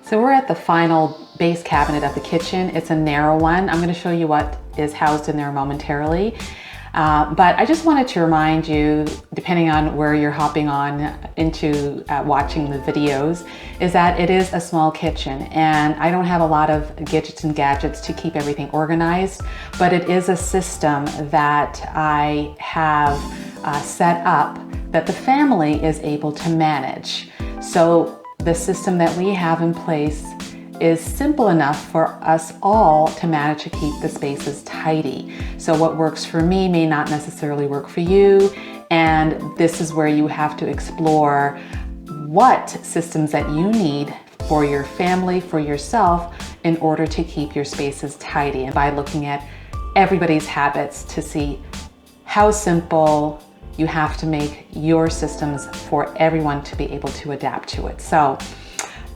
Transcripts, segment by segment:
So we're at the final base cabinet of the kitchen. It's a narrow one. I'm going to show you what is housed in there momentarily. But I just wanted to remind you, depending on where you're hopping on into watching the videos, is that it is a small kitchen and I don't have a lot of gadgets and gadgets to keep everything organized, but it is a system that I have set up that the family is able to manage. So the system that we have in place is simple enough for us all to manage to keep the spaces tidy. So what works for me may not necessarily work for you, and this is where you have to explore what systems that you need for your family, for yourself, in order to keep your spaces tidy, and by looking at everybody's habits to see how simple you have to make your systems for everyone to be able to adapt to it. So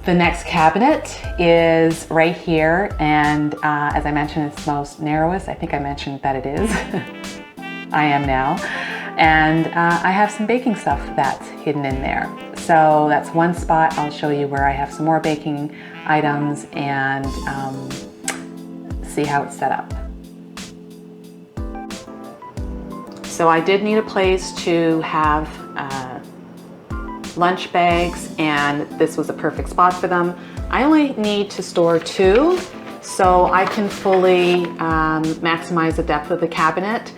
the next cabinet is right here, and as I mentioned, it's the most narrowest. I think I mentioned that it is. I am now. And I have some baking stuff that's hidden in there. So that's one spot. I'll show you where I have some more baking items and see how it's set up. So I did need a place to have lunch bags, and this was a perfect spot for them. I only need to store 2, so I can fully maximize the depth of the cabinet.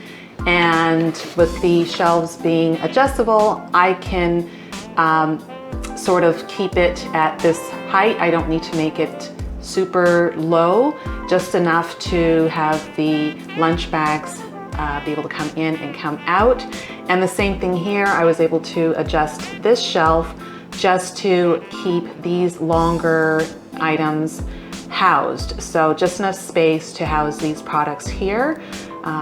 And with the shelves being adjustable, I can sort of keep it at this height. I don't need to make it super low, just enough to have the lunch bags be able to come in and come out. And the same thing here, I was able to adjust this shelf just to keep these longer items housed. So just enough space to house these products here.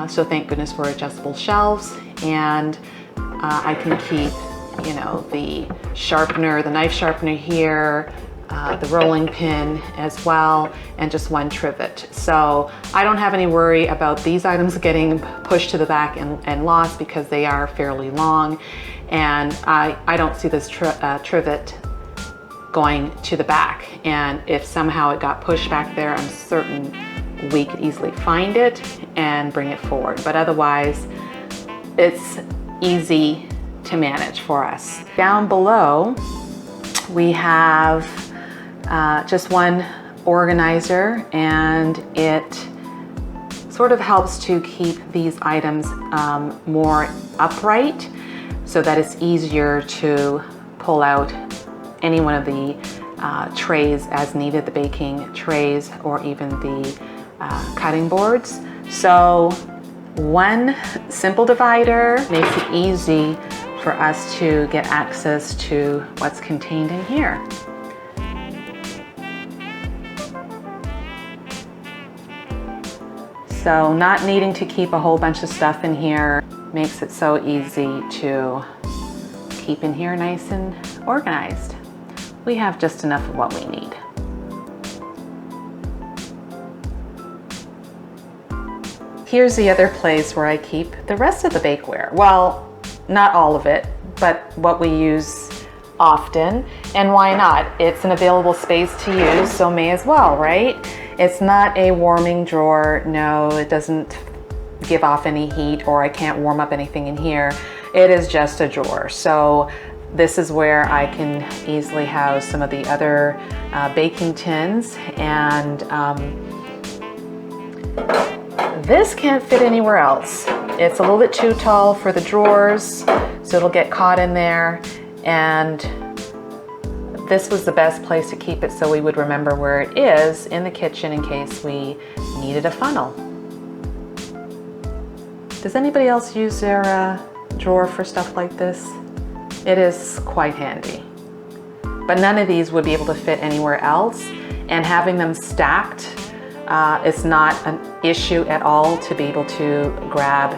So thank goodness for adjustable shelves. And I can keep, you know, the sharpener, the knife sharpener here, the rolling pin as well, and just one trivet. So I don't have any worry about these items getting pushed to the back and lost, because they are fairly long, and I don't see this trivet going to the back. And if somehow it got pushed back there, I'm certain we could easily find it and bring it forward. But otherwise, it's easy to manage for us. Down below, we have just one organizer, and it sort of helps to keep these items more upright so that it's easier to pull out any one of the trays as needed, the baking trays or even the cutting boards. So one simple divider makes it easy for us to get access to what's contained in here. So not needing to keep a whole bunch of stuff in here makes it so easy to keep in here nice and organized. We have just enough of what we need. Here's the other place where I keep the rest of the bakeware. Well, not all of it, but what we use often. And why not? It's an available space to use, so may as well, right? It's not a warming drawer. No, it doesn't give off any heat, or I can't warm up anything in here. It is just a drawer. So this is where I can easily house some of the other baking tins, and this can't fit anywhere else. It's a little bit too tall for the drawers, so it'll get caught in there, and this was the best place to keep it so we would remember where it is in the kitchen in case we needed a funnel. Does anybody else use their drawer for stuff like this? It is quite handy. But none of these would be able to fit anywhere else, and having them stacked, it's not an issue at all to be able to grab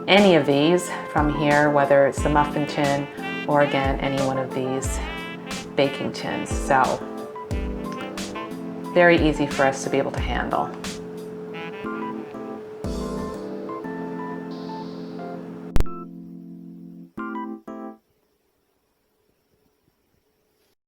any of these from here, whether it's the muffin tin or again any one of these baking tins. So very easy for us to be able to handle.